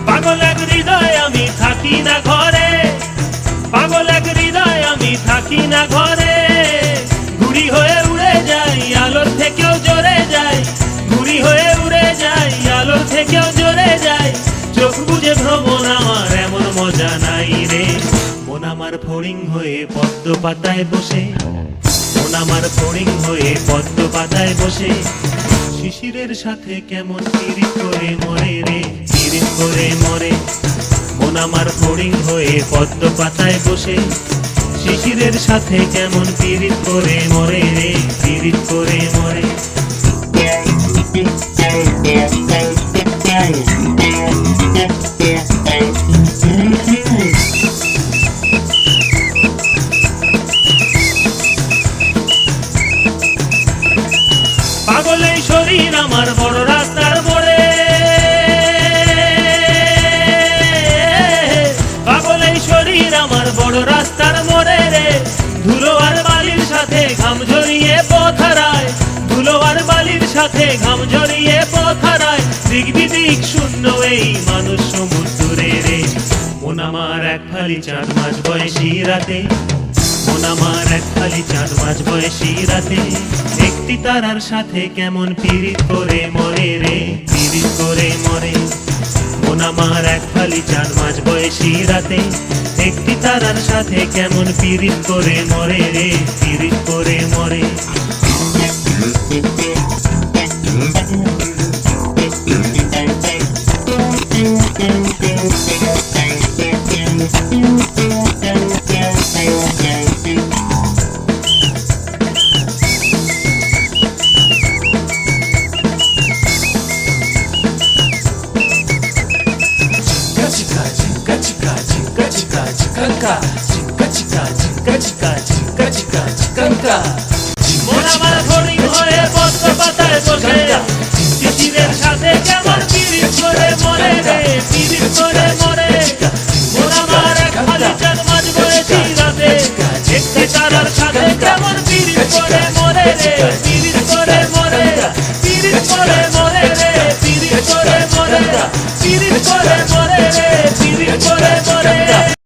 পাগল এক হৃদয় আমি থাকি না ঘরে, পাগল এক হৃদয় আমি থাকি না ঘরে। ঘুড়ি হয়ে উড়ে যাই আলোর থেকেও জোরে যাই, ঘুড়ি হয়ে উড়ে যাই আলোর থেকেও জোরে যাই। চোখ বুঝে ভ্রমণ আমার এমন মজা নাই রে। মন আমার ফড়িং হয়ে পদ্ম পাতায় বসে, মন আমার ফড়িং হয়ে পদ্ম পাতায় বসে। শিশিরের সাথে কেমন পিরিত করে মরে রে, পিরিত করে মরে। মন আমার ফড়িং হয়ে পদ্ম পাতায় বসে, শিশিরের সাথে কেমন পিরিত করে মরে রে, পিরিত করে মরে। পাগল এই শরীর আমার বড় রাস্তার মোড়ে, পাগল এই শরীর আমার বড় রাস্তার মোড়ে রে। ধুলো আর বালির সাথে ঘাম ঝরিয়ে পথ হারায়, ধুলো আর বালির সাথে ঘাম ঝরিয়ে পথ হারায়। দিক বিদিক শূন্য এই মানুষ সমুদ্রে রে। মন আমার এক ফালি চাঁদ মাঝ বয়সী রাতে, মন আমার এক ফালি চাঁদ মাঝ বয়সী রাতে। একটি তারার সাথে কেমন পিরিত করে মরে রে, পিরিত করে মরে। মন আমার এক ফালি চাঁদ মাঝ বয়সী রাতে, একটি তারার সাথে কেমন পিরিত করে মরে রে, পিরিত করে মরে। মন আমার ফড়িং হয়ে পদ্ম পাতায় বসে, শিশিরের সাথে কেমন পিরিত করে মরে রে, পিরিত করে মরে। মন আমার এক ফালি চাঁদ মাঝ বয়সী রাতে, একটি তারার সাথে কেমন পিরিত করে মরে রে, পিরিত করে মরে। পিরিত করে মরে রে, পিরিত করে মরে, পিরিত করে মরে রে, পিরিত করে মরে।